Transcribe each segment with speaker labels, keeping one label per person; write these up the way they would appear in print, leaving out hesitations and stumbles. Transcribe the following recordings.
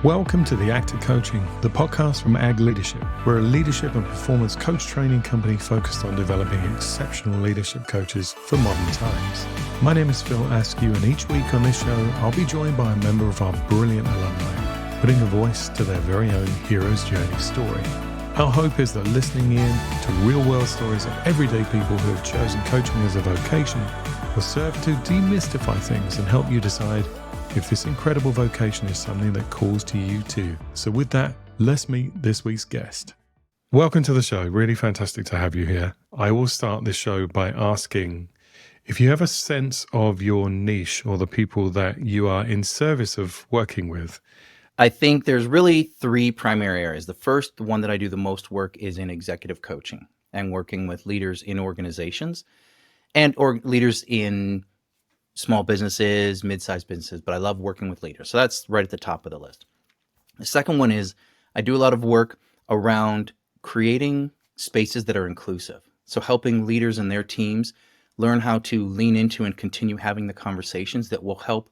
Speaker 1: Welcome to The Act of Coaching, the podcast from Ag Leadership. We're a leadership and performance coach training company focused on developing exceptional leadership coaches for modern times. My name is Phil Askew, and each week on this show, I'll be joined by a member of our brilliant alumni, putting a voice to their very own hero's journey story. Our hope is that listening in to real-world stories of everyday people who have chosen coaching as a vocation will serve to demystify things and help you decide if this incredible vocation is something that calls to you too. So with that, let's meet this week's guest. Welcome to the show. Really fantastic to have you here. I will start this show by asking if you have a sense of your niche or the people that you are in service of working with.
Speaker 2: I think there's really three primary areas. The first, the one that I do the most work, is in executive coaching and working with leaders in organizations or leaders in small businesses, mid-sized businesses, but I love working with leaders. So that's right at the top of the list. The second one is I do a lot of work around creating spaces that are inclusive. So helping leaders and their teams learn how to lean into and continue having the conversations that will help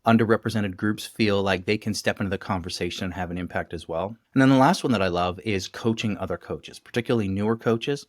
Speaker 2: underrepresented groups feel like they can step into the conversation and have an impact as well. And then the last one that I love is coaching other coaches, particularly newer coaches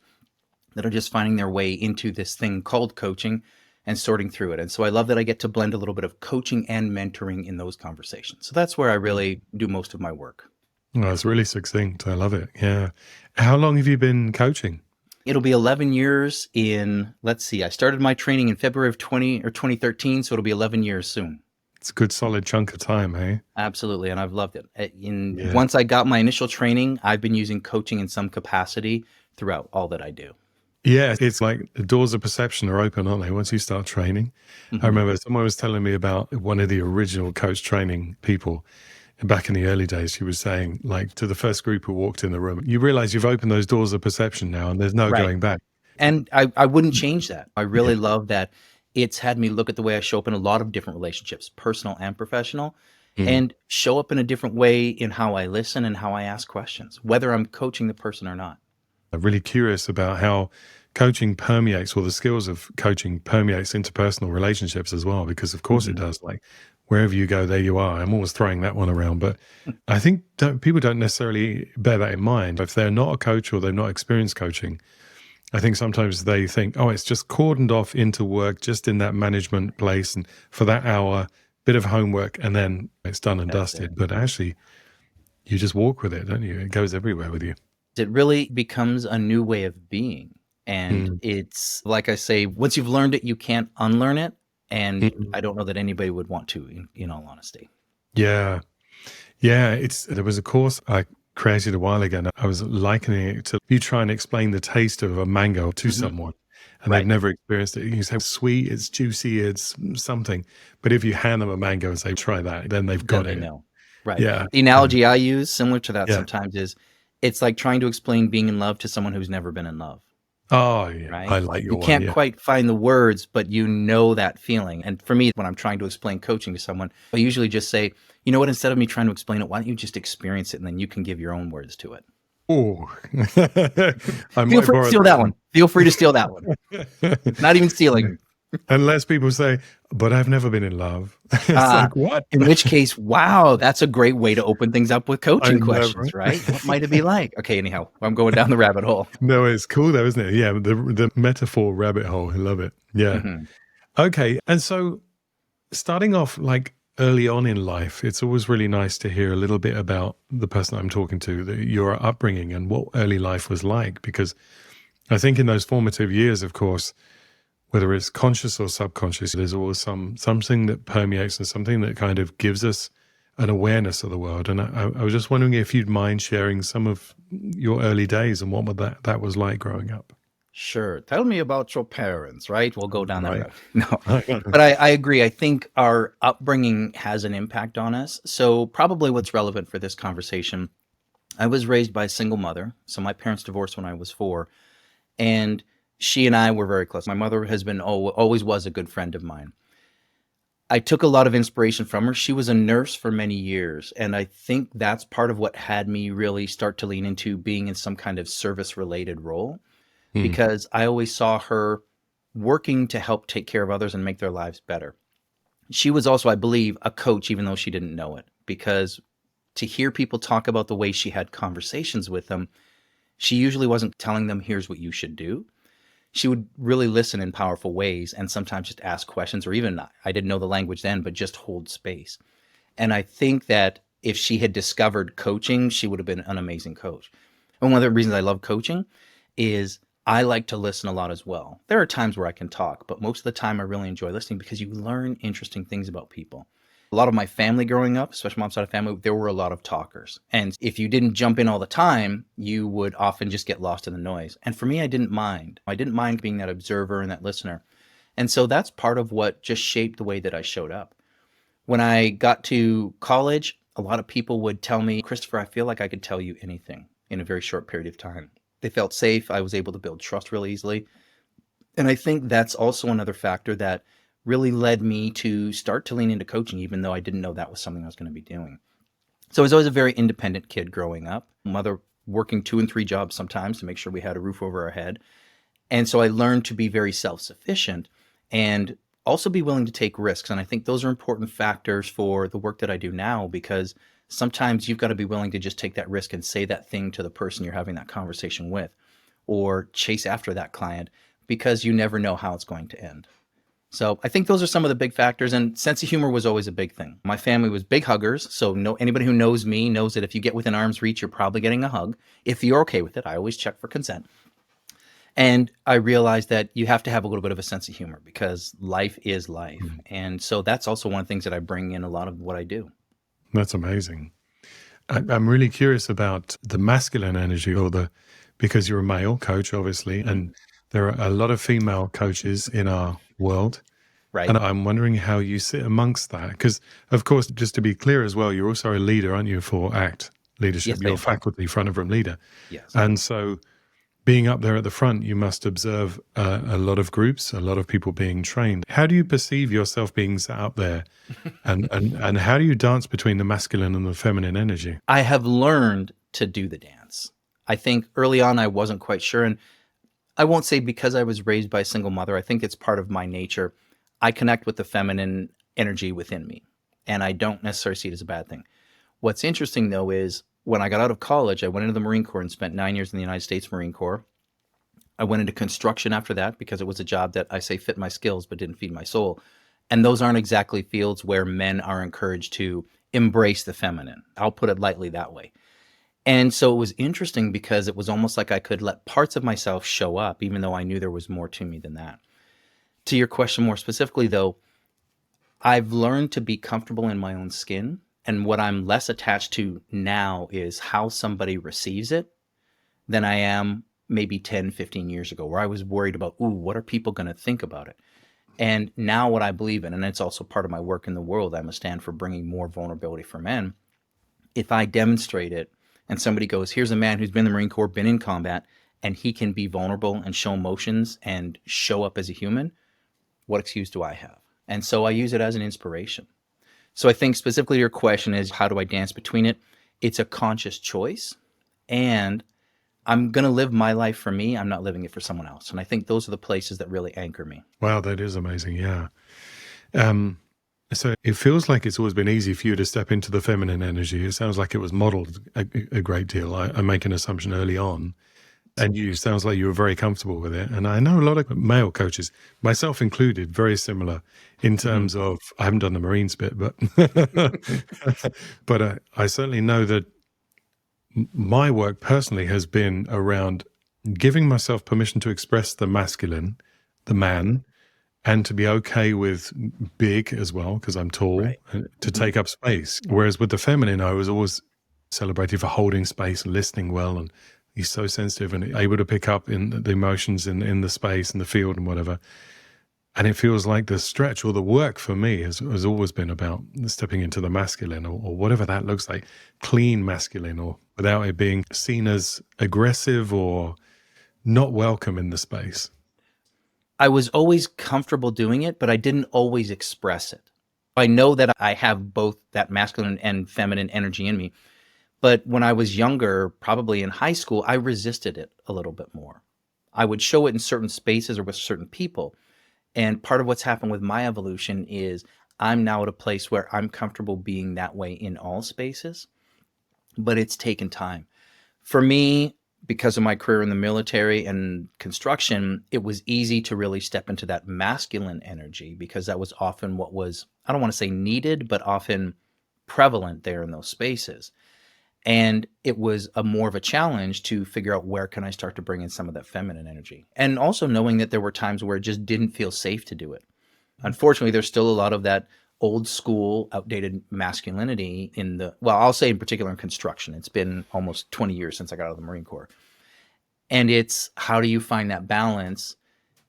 Speaker 2: that are just finding their way into this thing called coaching and sorting through it. And so I love that I get to blend a little bit of coaching and mentoring in those conversations. So that's where I really do most of my work.
Speaker 1: Oh, that's really succinct. I love it. Yeah. How long have you been coaching?
Speaker 2: It'll be 11 years in, I started my training in February of 2013, so it'll be 11 years soon.
Speaker 1: It's a good solid chunk of time, eh?
Speaker 2: Absolutely, and I've loved it. Once I got my initial training, I've been using coaching in some capacity throughout all that I do.
Speaker 1: Yeah, it's like the doors of perception are open, aren't they, once you start training? Mm-hmm. I remember someone was telling me about one of the original coach training people. Back in the early days, she was saying, like, to the first group who walked in the room, you realize you've opened those doors of perception now and there's no going back.
Speaker 2: And I wouldn't change that. I really love that it's had me look at the way I show up in a lot of different relationships, personal and professional, and show up in a different way in how I listen and how I ask questions, whether I'm coaching the person or not.
Speaker 1: I'm really curious about how coaching permeates, or the skills of coaching permeates interpersonal relationships as well, because of course it does. Like wherever you go, there you are. I'm always throwing that one around, but I think people don't necessarily bear that in mind. If they're not a coach or they're not experienced coaching, I think sometimes they think, oh, it's just cordoned off into work, just in that management place, and for that hour, bit of homework, and then it's done and dusted. But actually, you just walk with it, don't you? It goes everywhere with you.
Speaker 2: It really becomes a new way of being. And it's, like I say, once you've learned it, you can't unlearn it. And I don't know that anybody would want to, in all honesty.
Speaker 1: Yeah. Yeah. There was a course I created a while ago, and I was likening it to you try and explain the taste of a mango to someone, and they've never experienced it. You say it's sweet, it's juicy, it's something. But if you hand them a mango and say, try that, then they've got it.
Speaker 2: They know. Right.
Speaker 1: Yeah.
Speaker 2: The analogy I use, similar to that sometimes, is it's like trying to explain being in love to someone who's never been in love.
Speaker 1: Oh, yeah.
Speaker 2: Right?
Speaker 1: I like your
Speaker 2: one. You can't quite find the words, but you know that feeling. And for me, when I'm trying to explain coaching to someone, I usually just say, you know what, instead of me trying to explain it, why don't you just experience it, and then you can give your own words to it.
Speaker 1: Oh,
Speaker 2: feel free to steal that one. Feel free to steal that one. Not even stealing.
Speaker 1: Unless people say, but I've never been in love. It's like, what?
Speaker 2: In which case, wow, that's a great way to open things up with coaching questions, right? What might it be like? Okay, anyhow, I'm going down the rabbit hole.
Speaker 1: No, it's cool though, isn't it? Yeah, the metaphor rabbit hole. I love it. Yeah. Okay. And so starting off like early on in life, it's always really nice to hear a little bit about the person I'm talking to, your upbringing and what early life was like, because I think in those formative years, of course, whether it's conscious or subconscious, there's always something that permeates and something that kind of gives us an awareness of the world. And I was just wondering if you'd mind sharing some of your early days and what that was like growing up.
Speaker 2: Sure. Tell me about your parents, right? We'll go down that road. No, but I agree. I think our upbringing has an impact on us. So probably what's relevant for this conversation, I was raised by a single mother. So my parents divorced when I was 4. And she and I were very close. My mother has been always was a good friend of mine. I took a lot of inspiration from her. She was a nurse for many years. And I think that's part of what had me really start to lean into being in some kind of service-related role, because I always saw her working to help take care of others and make their lives better. She was also, I believe, a coach, even though she didn't know it, because to hear people talk about the way she had conversations with them, she usually wasn't telling them, here's what you should do. She would really listen in powerful ways and sometimes just ask questions, or even, I didn't know the language then, but just hold space. And I think that if she had discovered coaching, she would have been an amazing coach. And one of the reasons I love coaching is I like to listen a lot as well. There are times where I can talk, but most of the time I really enjoy listening because you learn interesting things about people. A lot of my family growing up, especially mom's side of family, there were a lot of talkers. And if you didn't jump in all the time, you would often just get lost in the noise. And for me, I didn't mind. I didn't mind being that observer and that listener. And so that's part of what just shaped the way that I showed up. When I got to college, a lot of people would tell me, Christopher, I feel like I could tell you anything in a very short period of time. They felt safe. I was able to build trust really easily. And I think that's also another factor that really led me to start to lean into coaching, even though I didn't know that was something I was going to be doing. So I was always a very independent kid growing up, mother working 2 and 3 jobs sometimes to make sure we had a roof over our head. And so I learned to be very self-sufficient and also be willing to take risks. And I think those are important factors for the work that I do now, because sometimes you've got to be willing to just take that risk and say that thing to the person you're having that conversation with, or chase after that client, because you never know how it's going to end. So I think those are some of the big factors, and sense of humor was always a big thing. My family was big huggers, so anybody who knows me knows that if you get within arm's reach, you're probably getting a hug. If you're okay with it, I always check for consent. And I realized that you have to have a little bit of a sense of humor because life is life. And so that's also one of the things that I bring in a lot of what I do.
Speaker 1: That's amazing. I'm really curious about the masculine energy, because you're a male coach, obviously, and there are a lot of female coaches in our world.
Speaker 2: Right.
Speaker 1: And I'm wondering how you sit amongst that. Because, of course, just to be clear as well, you're also a leader, aren't you, for ACT leadership?
Speaker 2: Yes,
Speaker 1: You're a faculty front of room leader.
Speaker 2: Yes.
Speaker 1: And so being up there at the front, you must observe a lot of groups, a lot of people being trained. How do you perceive yourself being sat up there? and how do you dance between the masculine and the feminine energy?
Speaker 2: I have learned to do the dance. I think early on I wasn't quite sure. And I won't say because I was raised by a single mother. I think it's part of my nature. I connect with the feminine energy within me, and I don't necessarily see it as a bad thing. What's interesting, though, is when I got out of college, I went into the Marine Corps and spent 9 years in the United States Marine Corps. I went into construction after that because it was a job that I say fit my skills but didn't feed my soul. And those aren't exactly fields where men are encouraged to embrace the feminine. I'll put it lightly that way. And so it was interesting because it was almost like I could let parts of myself show up, even though I knew there was more to me than that. To your question more specifically, though, I've learned to be comfortable in my own skin. And what I'm less attached to now is how somebody receives it than I am maybe 10, 15 years ago, where I was worried about, what are people going to think about it? And now what I believe in, and it's also part of my work in the world, I'm a stand for bringing more vulnerability for men. If I demonstrate it and somebody goes, here's a man who's been in the Marine Corps, been in combat, and he can be vulnerable and show emotions and show up as a human, what excuse do I have? And so I use it as an inspiration. So I think specifically your question is, how do I dance between it? It's a conscious choice, and I'm going to live my life for me. I'm not living it for someone else. And I think those are the places that really anchor me.
Speaker 1: Wow, that is amazing. Yeah. So it feels like it's always been easy for you to step into the feminine energy. It sounds like it was modeled a great deal. I make an assumption early on. And you sounds like you were very comfortable with it. And I know a lot of male coaches, myself included, very similar in terms of, I haven't done the Marines bit, but but I certainly know that my work personally has been around giving myself permission to express the masculine, the man, and to be okay with big as well, because I'm tall,
Speaker 2: Right.
Speaker 1: to take up space. Whereas with the feminine, I was always celebrated for holding space and listening well, and he's so sensitive and able to pick up in the emotions in the space and the field and whatever. And it feels like the stretch or the work for me has always been about stepping into the masculine or whatever that looks like, clean masculine, or without it being seen as aggressive or not welcome in the space.
Speaker 2: I was always comfortable doing it, but I didn't always express it. I know that I have both that masculine and feminine energy in me. But when I was younger, probably in high school, I resisted it a little bit more. I would show it in certain spaces or with certain people. And part of what's happened with my evolution is I'm now at a place where I'm comfortable being that way in all spaces. but it's taken time. For me, because of my career in the military and construction, it was easy to really step into that masculine energy because that was often what was, I don't want to say needed, but often prevalent there in those spaces. And it was a more of a challenge to figure out where can I start to bring in some of that feminine energy. And also knowing that there were times where it just didn't feel safe to do it. Unfortunately, there's still a lot of that old school, outdated masculinity in the, well, I'll say in particular in construction. It's been almost 20 years since I got out of the Marine Corps. And it's how do you find that balance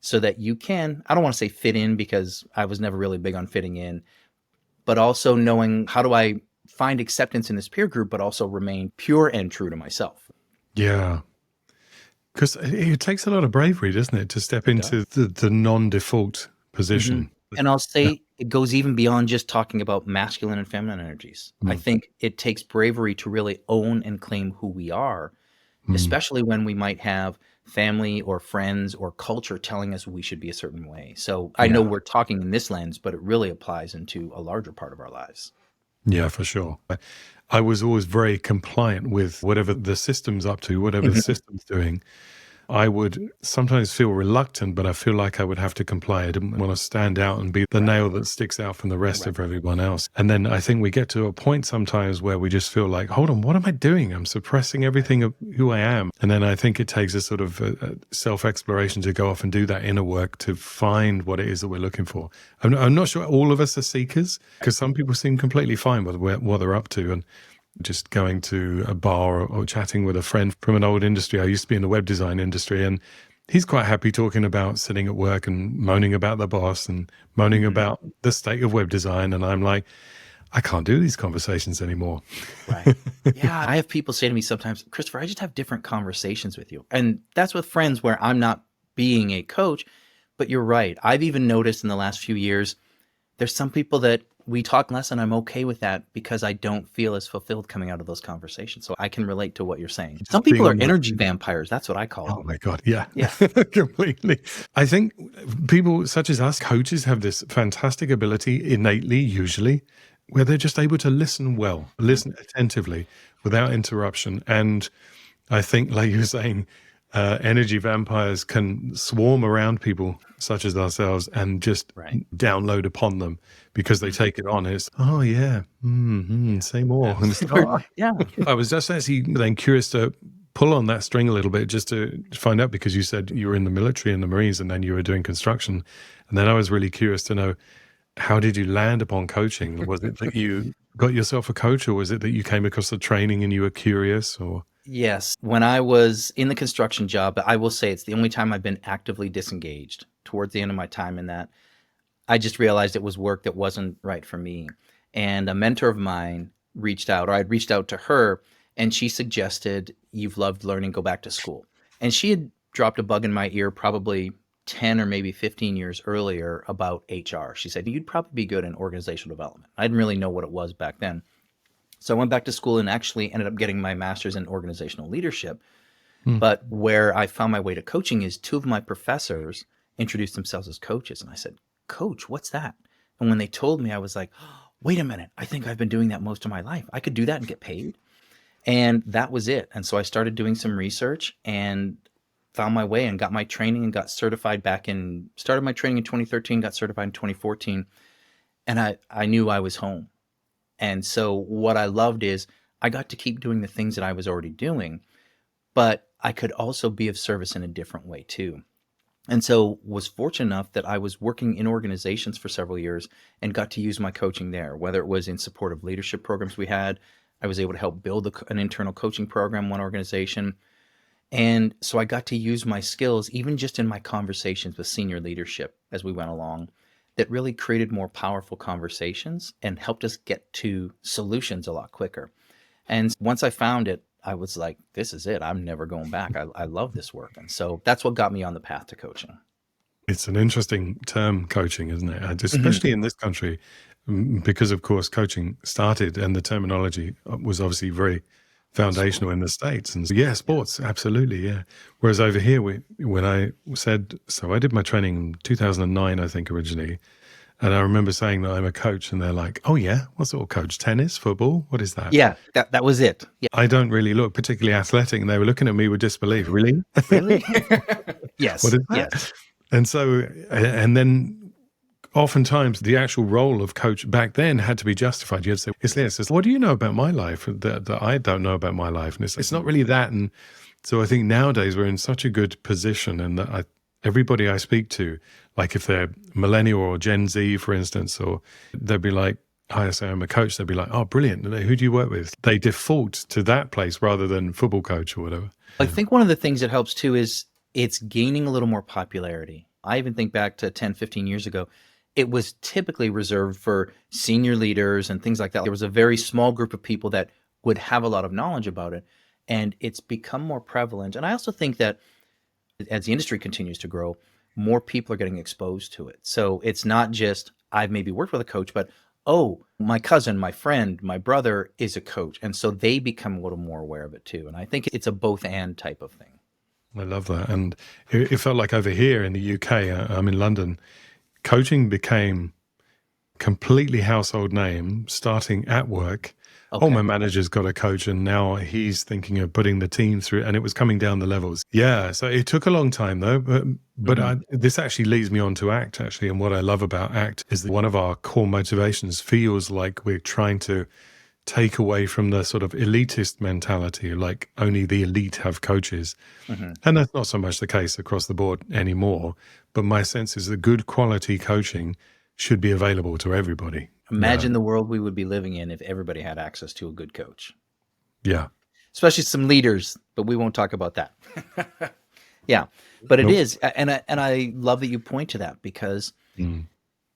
Speaker 2: so that you can, I don't want to say fit in because I was never really big on fitting in, but also knowing how do I find acceptance in this peer group, but also remain pure and true to myself.
Speaker 1: Yeah. Because it takes a lot of bravery, doesn't it, to step into the non-default position.
Speaker 2: And I'll say it goes even beyond just talking about masculine and feminine energies. I think it takes bravery to really own and claim who we are, especially when we might have family or friends or culture telling us we should be a certain way. So I know we're talking in this lens, but it really applies into a larger part of our lives.
Speaker 1: Yeah, for sure. I was always very compliant with whatever the system's up to, whatever the system's doing. I would sometimes feel reluctant, but I feel like I would have to comply. I didn't want to stand out and be the nail that sticks out from the rest of everyone else. And then I think we get to a point sometimes where we just feel like, hold on, what am I doing? I'm suppressing everything of who I am. And then I think it takes a sort of self-exploration to go off and do that inner work to find what it is that we're looking for. I'm not sure all of us are seekers, because some people seem completely fine with what they're up to. And just going to a bar or chatting with a friend from an old industry. I used to be in the web design industry, and he's quite happy talking about sitting at work and moaning about the boss and moaning about the state of web design. And I'm like, I can't do these conversations anymore.
Speaker 2: Right. Yeah. I have people say to me sometimes, Christopher, I just have different conversations with you. And that's with friends where I'm not being a coach, but you're right. I've even noticed in the last few years, there's some people that we talk less, and I'm okay with that because I don't feel as fulfilled coming out of those conversations. So I can relate to what you're saying. Some people are energy vampires. That's what I call them.
Speaker 1: Oh my God. Yeah. Completely. I think people such as us, coaches, have this fantastic ability innately, usually, where they're just able to listen well, listen attentively without interruption. And I think, like you were saying, energy vampires can swarm around people such as ourselves and just download upon them because they take it on. It's, oh yeah, say more. I was just actually then curious to pull on that string a little bit just to find out, because you said you were in the military and the Marines and then you were doing construction. And then I was really curious to know, how did you land upon coaching? Was it that you got yourself a coach, or was it that you came across the training and you were curious? Or
Speaker 2: Yes. When I was in the construction job, I will say it's the only time I've been actively disengaged. Towards the end of my time in that, I just realized it was work that wasn't right for me. And a mentor of mine reached out, or I'd reached out to her, and she suggested, you've loved learning, go back to school. And she had dropped a bug in my ear probably 10 or maybe 15 years earlier about HR. She said, you'd probably be good in organizational development. I didn't really know what it was back then. So I went back to school and actually ended up getting my master's in organizational leadership. But where I found my way to coaching is two of my professors introduced themselves as coaches. And I said, Coach, what's that? And when they told me, I was like, wait a minute, I think I've been doing that most of my life. I could do that and get paid. And that was it. And so I started doing some research and found my way and got my training and got certified started my training in 2013, got certified in 2014. And I knew I was home. And so what I loved is I got to keep doing the things that I was already doing, but I could also be of service in a different way too. And so was fortunate enough that I was working in organizations for several years and got to use my coaching there, whether it was in support of leadership programs we had. I was able to help build an internal coaching program, one organization. And so I got to use my skills, even just in my conversations with senior leadership as we went along, that really created more powerful conversations and helped us get to solutions a lot quicker. And once I found it, I was like, this is it. I'm never going back. I love this work. And so that's what got me on the path to coaching.
Speaker 1: It's an interesting term, coaching, isn't it? Especially in this country, because of course coaching started and the terminology was obviously very foundational in the States. And yeah, sports, absolutely, yeah. Whereas over here, when I did my training in 2009, I think originally, And I remember saying that I'm a coach, and they're like, "Oh yeah, what sort of coach? Tennis, football? What is that?"
Speaker 2: Yeah, that was it. Yeah.
Speaker 1: I don't really look particularly athletic, and they were looking at me with disbelief. Really?
Speaker 2: Really?
Speaker 1: What
Speaker 2: Yes.
Speaker 1: is
Speaker 2: Yes.
Speaker 1: that? And so, and then oftentimes the actual role of coach back then had to be justified. You had to say, "It's this. It's, what do you know about my life that I don't know about my life?" And it's not really that. And so I think nowadays we're in such a good position, and that everybody I speak to, like if they're millennial or Gen Z, for instance, or they'll be like, I say I'm a coach, they'll be like, "Oh, brilliant. Who do you work with?" They default to that place rather than football coach or whatever.
Speaker 2: I think one of the things that helps too is it's gaining a little more popularity. I even think back to 10, 15 years ago, it was typically reserved for senior leaders and things like that. There was a very small group of people that would have a lot of knowledge about it. And it's become more prevalent. And I also think that as the industry continues to grow, more people are getting exposed to it. So it's not just I've maybe worked with a coach, but oh, my cousin, my friend, my brother is a coach. And so they become a little more aware of it too. And I think it's a both and type of thing.
Speaker 1: I love that. And it felt like over here in the UK, I'm in London, coaching became completely household name starting at work.
Speaker 2: Okay.
Speaker 1: Oh, my manager's got a coach, and now he's thinking of putting the team through, and it was coming down the levels. Yeah, so it took a long time though, but this actually leads me on to ACT actually, and what I love about ACT is that one of our core motivations feels like we're trying to take away from the sort of elitist mentality, like only the elite have coaches. And that's not so much the case across the board anymore, but my sense is that good quality coaching should be available to everybody.
Speaker 2: Imagine the world we would be living in if everybody had access to a good coach.
Speaker 1: Yeah.
Speaker 2: Especially some leaders, but we won't talk about that. Yeah, but it is, and I love that you point to that because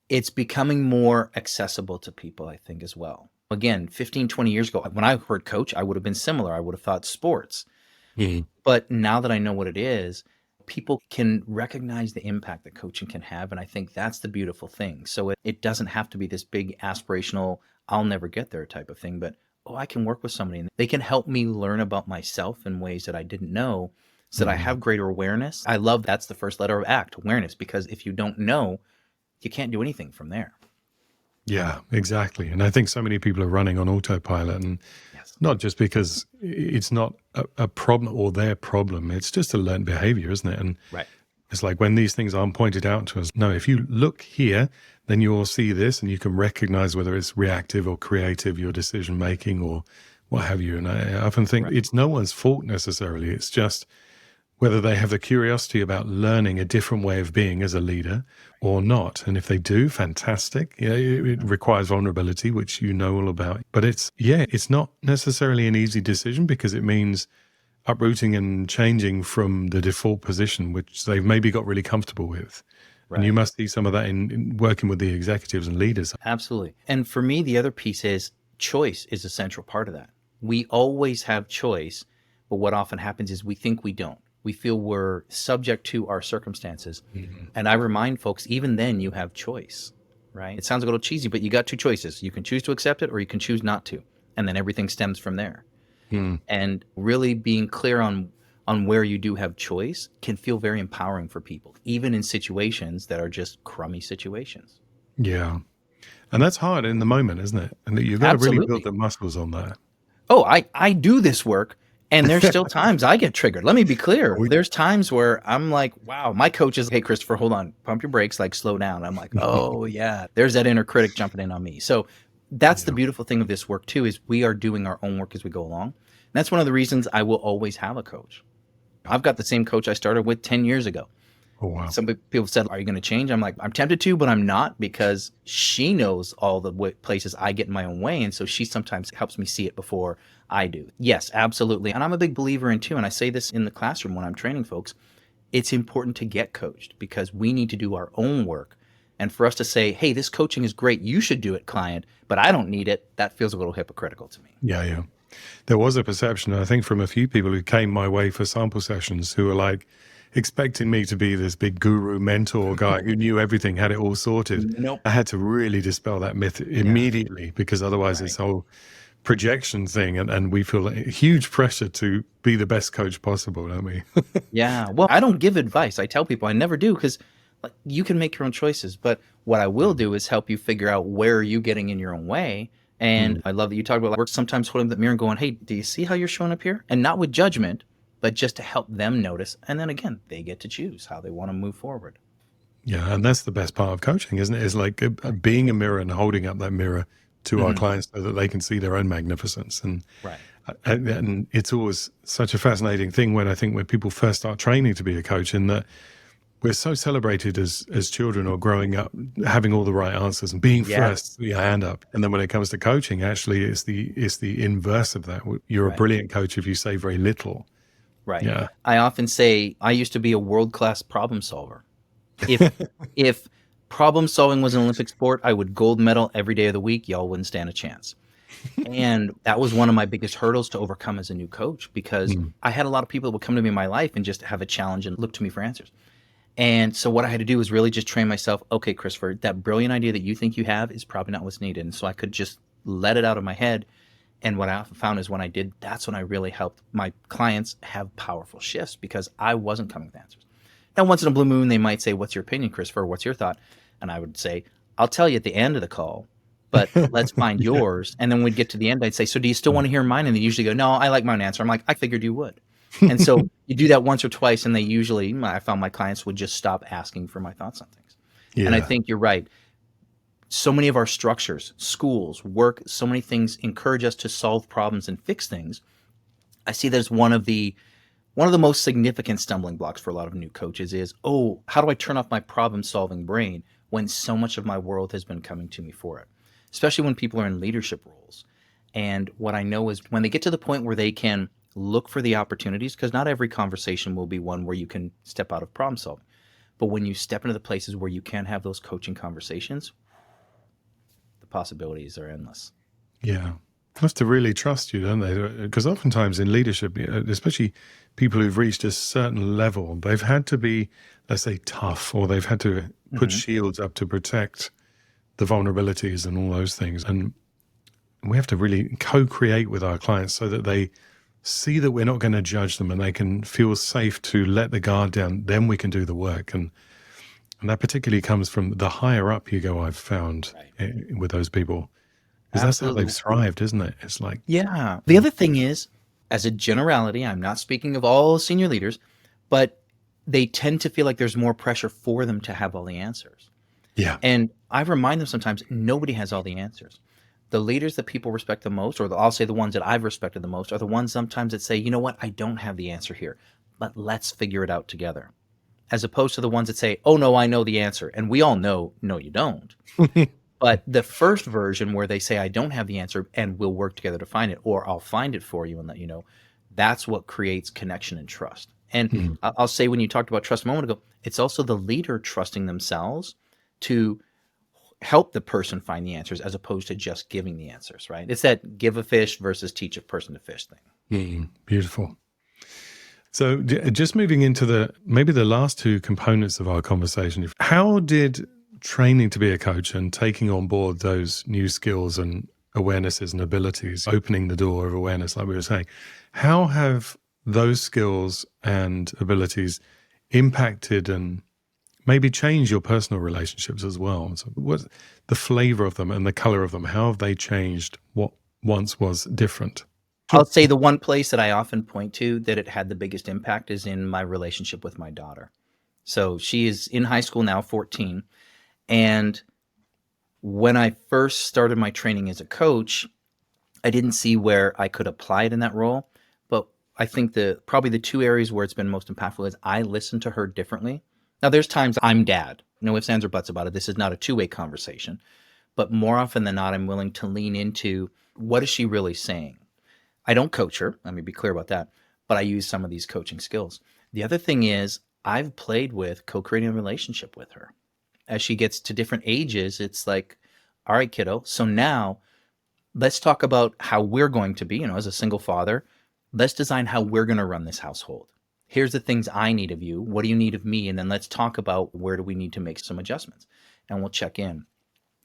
Speaker 2: it's becoming more accessible to people, I think, as well. Again, 15, 20 years ago, when I heard coach, I would have been similar. I would have thought sports. But now that I know what it is, people can recognize the impact that coaching can have. And I think that's the beautiful thing. So it doesn't have to be this big aspirational, I'll never get there type of thing, but I can work with somebody and they can help me learn about myself in ways that I didn't know so that I have greater awareness. I love that's the first letter of ACT, awareness, because if you don't know, you can't do anything from there.
Speaker 1: Yeah, exactly. And I think so many people are running on autopilot, and not just because it's not a problem or their problem, it's just a learned behavior, isn't it? And it's like when these things aren't pointed out to us, no, if you look here, then you'll see this and you can recognize whether it's reactive or creative, your decision making or what have you. And I often think it's no one's fault necessarily. It's just whether they have the curiosity about learning a different way of being as a leader or not. And if they do, fantastic. Yeah, it requires vulnerability, which you know all about. But it's not necessarily an easy decision because it means uprooting and changing from the default position, which they've maybe got really comfortable with. And you must see some of that in working with the executives and leaders.
Speaker 2: Absolutely. And for me, the other piece is choice is a central part of that. We always have choice, but what often happens is we think we don't. We feel we're subject to our circumstances. And I remind folks, even then you have choice, right? It sounds a little cheesy, but you got two choices. You can choose to accept it or you can choose not to. And then everything stems from there. And really being clear on where you do have choice can feel very empowering for people, even in situations that are just crummy situations.
Speaker 1: Yeah. And that's hard in the moment, isn't it? And you've got to really build the muscles on that.
Speaker 2: Oh, I do this work. And there's still times I get triggered. Let me be clear. There's times where I'm like, wow, my coach is, hey, Christopher, hold on, pump your brakes, like slow down. I'm like, oh yeah, there's that inner critic jumping in on me. So that's the beautiful thing of this work too, is we are doing our own work as we go along. And that's one of the reasons I will always have a coach. I've got the same coach I started with 10 years ago.
Speaker 1: Oh, wow.
Speaker 2: Some people said, are you going to change? I'm like, I'm tempted to, but I'm not, because she knows all the places I get in my own way. And so she sometimes helps me see it before I do. Yes, absolutely. And I'm a big believer in too. And I say this in the classroom when I'm training folks, it's important to get coached because we need to do our own work. And for us to say, hey, this coaching is great, you should do it, client, but I don't need it, that feels a little hypocritical to me.
Speaker 1: Yeah. There was a perception, I think, from a few people who came my way for sample sessions who were like expecting me to be this big guru mentor guy who knew everything, had it all sorted.
Speaker 2: Nope.
Speaker 1: I had to really dispel that myth immediately because otherwise this whole projection thing, and we feel a huge pressure to be the best coach possible, don't we?
Speaker 2: Yeah. Well, I don't give advice. I tell people I never do because Like, you can make your own choices, but what I will do is help you figure out where are you getting in your own way. And
Speaker 1: Mm.
Speaker 2: I love that you talk about, like, work sometimes holding the mirror and going, hey, do you see how you're showing up here? And not with judgment, but just to help them notice. And then again, they get to choose how they want to move forward.
Speaker 1: Yeah, and that's the best part of coaching, isn't it? It's like being a mirror and holding up that mirror to our clients so that they can see their own magnificence.
Speaker 2: Right.
Speaker 1: And it's always such a fascinating thing when people first start training to be a coach, in that we're so celebrated as children or growing up, having all the right answers and being
Speaker 2: Yes.
Speaker 1: first, your hand up. And then when it comes to coaching, actually, it's the inverse of that. You're a
Speaker 2: Right.
Speaker 1: brilliant coach if you say very little.
Speaker 2: Right.
Speaker 1: Yeah.
Speaker 2: I often say I used to be a world-class problem solver. If problem solving was an Olympic sport, I would gold medal every day of the week. Y'all wouldn't stand a chance. And that was one of my biggest hurdles to overcome as a new coach, because
Speaker 1: Mm.
Speaker 2: I had a lot of people that would come to me in my life and just have a challenge and look to me for answers. And so what I had to do was really just train myself. Okay, Christopher, that brilliant idea that you think you have is probably not what's needed. And so I could just let it out of my head. And what I often found is when I did, that's when I really helped my clients have powerful shifts, because I wasn't coming with answers. Now, once in a blue moon, they might say, what's your opinion, Christopher? What's your thought? And I would say, I'll tell you at the end of the call, but let's find
Speaker 1: Yeah.
Speaker 2: yours. And then we'd get to the end, I'd say, so do you still want to hear mine? And they usually go, no, I like my own answer. I'm like, I figured you would. And so you do that once or twice, and I found my clients would just stop asking for my thoughts on things. And I
Speaker 1: Yeah.
Speaker 2: think you're right. So many of our structures, schools, work, so many things encourage us to solve problems and fix things. I see that as one of the most significant stumbling blocks for a lot of new coaches is, oh, how do I turn off my problem-solving brain when so much of my world has been coming to me for it? Especially when people are in leadership roles. And what I know is when they get to the point where they can look for the opportunities, because not every conversation will be one where you can step out of problem solving. But when you step into the places where you can have those coaching conversations, the possibilities are endless.
Speaker 1: Yeah. They have to really trust you, don't they? Because oftentimes in leadership, especially people who've reached a certain level, they've had to be, let's say, tough, or they've had to put shields up to protect the vulnerabilities and all those things. And we have to really co-create with our clients so that they see that we're not going to judge them and they can feel safe to let the guard down. Then we can do the work. And that particularly comes from the higher up you go, I've found, with those people. Because that's how they've
Speaker 2: Absolutely.
Speaker 1: thrived, isn't it? It's like,
Speaker 2: Yeah. The other thing is, as a generality, I'm not speaking of all senior leaders, but they tend to feel like there's more pressure for them to have all the answers.
Speaker 1: yeah,
Speaker 2: And I remind them sometimes nobody has all the answers. The leaders that people respect the most, or I'll say the ones that I've respected the most, are the ones sometimes that say, you know what, I don't have the answer here, but let's figure it out together. As opposed to the ones that say, oh no, I know the answer. And we all know, no, you don't. But the first version where they say, I don't have the answer and we'll work together to find it, or I'll find it for you and let you know, that's what creates connection and trust. And I'll say, when you talked about trust a moment ago, it's also the leader trusting themselves to help the person find the answers, as opposed to just giving the answers, right? It's that give a fish versus teach a person to fish thing.
Speaker 1: beautiful. So just moving into maybe the last two components of our conversation, how did training to be a coach and taking on board those new skills and awarenesses and abilities, opening the door of awareness, like we were saying, how have those skills and abilities impacted and maybe change your personal relationships as well? So what's the flavor of them and the color of them? How have they changed what once was different?
Speaker 2: I'll say the one place that I often point to that it had the biggest impact is in my relationship with my daughter. So she is in high school now, 14. And when I first started my training as a coach, I didn't see where I could apply it in that role. But I think probably the two areas where it's been most impactful is I listen to her differently. Now, there's times I'm dad. No ifs, ands, or buts about it. This is not a two-way conversation. But more often than not, I'm willing to lean into, what is she really saying? I don't coach her. Let me be clear about that. But I use some of these coaching skills. The other thing is I've played with co-creating a relationship with her. As she gets to different ages, it's like, all right, kiddo, so now let's talk about how we're going to be, as a single father. Let's design how we're going to run this household. Here's the things I need of you. What do you need of me? And then let's talk about where do we need to make some adjustments, and we'll check in.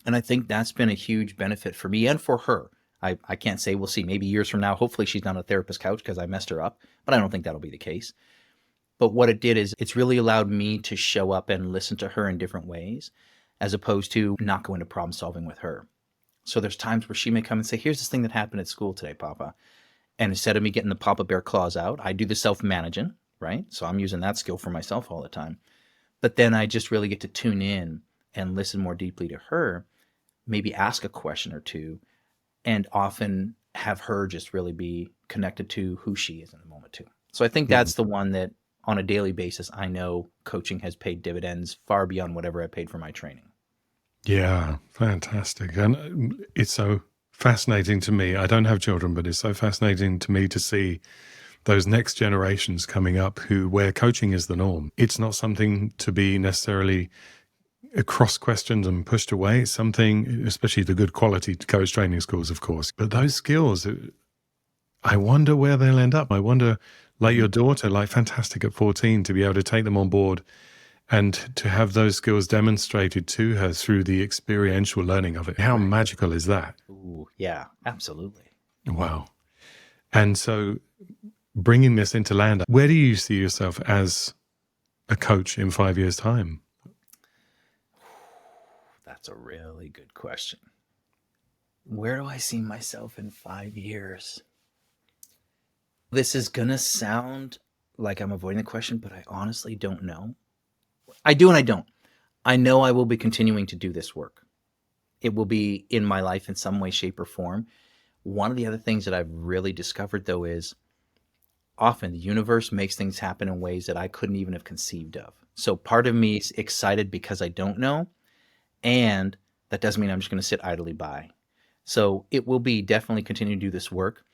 Speaker 2: And I think that's been a huge benefit for me and for her. I can't say, we'll see, maybe years from now, hopefully she's not on a therapist couch because I messed her up, but I don't think that'll be the case. But what it did is it's really allowed me to show up and listen to her in different ways, as opposed to not go into problem solving with her. So there's times where she may come and say, here's this thing that happened at school today, Papa. And instead of me getting the Papa Bear claws out, I do the self-managing, right? So I'm using that skill for myself all the time. But then I just really get to tune in and listen more deeply to her, maybe ask a question or two, and often have her just really be connected to who she is in the moment too. So I think that's the one that on a daily basis, I know coaching has paid dividends far beyond whatever I paid for my training.
Speaker 1: Yeah, fantastic. And it's so fascinating to me. I don't have children, but it's so fascinating to me to see those next generations coming up where coaching is the norm. It's not something to be necessarily cross-questioned and pushed away. It's something, especially the good quality coach training schools, of course. But those skills, I wonder where they'll end up. I wonder, like your daughter, like fantastic at 14, to be able to take them on board and to have those skills demonstrated to her through the experiential learning of it. How magical is that?
Speaker 2: Ooh, yeah, absolutely.
Speaker 1: Wow. And so bringing this into land, where do you see yourself as a coach in 5 years' time?
Speaker 2: That's a really good question. Where do I see myself in 5 years? This is going to sound like I'm avoiding the question, but I honestly don't know. I do and I don't. I know I will be continuing to do this work. It will be in my life in some way, shape, or form. One of the other things that I've really discovered, though, is often the universe makes things happen in ways that I couldn't even have conceived of. So part of me is excited because I don't know, and that doesn't mean I'm just going to sit idly by. So it will be definitely continue to do this work.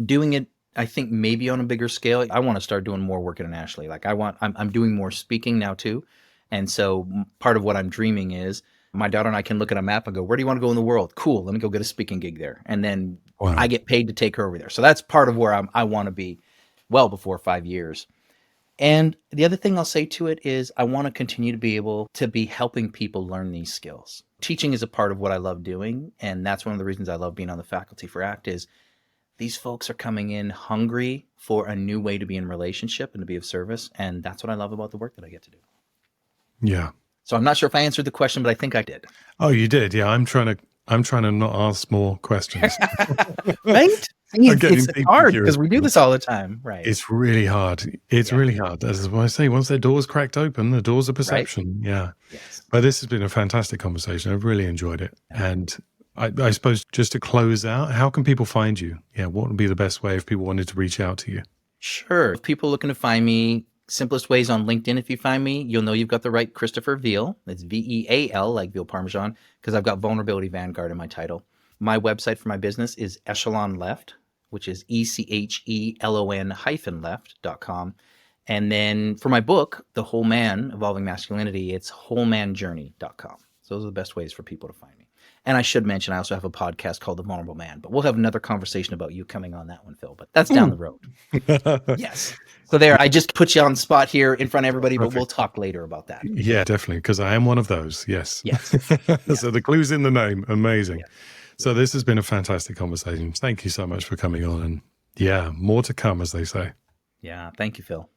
Speaker 2: Doing it, I think, maybe on a bigger scale. I want to start doing more work internationally. Like I'm doing more speaking now too. And so part of what I'm dreaming is my daughter and I can look at a map and go, where do you want to go in the world? Cool. Let me go get a speaking gig there. And then I get paid to take her over there. So that's part of where I want to be well before 5 years. And the other thing I'll say to it is I want to continue to be able to be helping people learn these skills. Teaching is a part of what I love doing. And that's one of the reasons I love being on the faculty for ACT is these folks are coming in hungry for a new way to be in relationship and to be of service. And that's what I love about the work that I get to do.
Speaker 1: Yeah.
Speaker 2: So I'm not sure if I answered the question, but I think I did.
Speaker 1: Oh, you did. Yeah. I'm trying to not ask more questions.
Speaker 2: Right? It's hard because we do this all the time. Right.
Speaker 1: It's really hard. It's really hard. That's why I say once their doors cracked open, the doors of perception. Right? Yeah.
Speaker 2: Yes.
Speaker 1: But this has been a fantastic conversation. I've really enjoyed it. And I suppose just to close out, how can people find you? Yeah. What would be the best way if people wanted to reach out to you?
Speaker 2: Sure. If people looking to find me, simplest ways on LinkedIn, if you find me, you'll know you've got the right Christopher Veal. It's Veal, like veal parmesan, because I've got Vulnerability Vanguard in my title. My website for my business is Echelon Left, which is ECHELON-left.com. And then for my book, The Whole Man, Evolving Masculinity, it's wholemanjourney.com. So those are the best ways for people to find me. And I should mention, I also have a podcast called The Vulnerable Man, but we'll have another conversation about you coming on that one, Phil, but that's down the road. Yes. So there, I just put you on the spot here in front of everybody, but we'll talk later about that.
Speaker 1: Yeah, definitely, because I am one of those. Yes.
Speaker 2: Yes.
Speaker 1: So the clue's in the name. Amazing.
Speaker 2: Yeah.
Speaker 1: So this has been a fantastic conversation. Thank you so much for coming on. And yeah, more to come, as they say.
Speaker 2: Yeah. Thank you, Phil.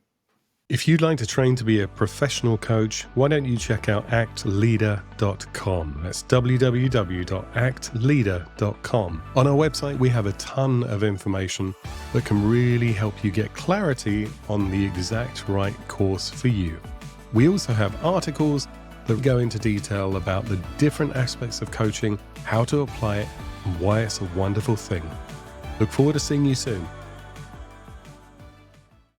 Speaker 1: If you'd like to train to be a professional coach, why don't you check out actleader.com. That's www.actleader.com. On our website, we have a ton of information that can really help you get clarity on the exact right course for you. We also have articles that go into detail about the different aspects of coaching, how to apply it, and why it's a wonderful thing. Look forward to seeing you soon.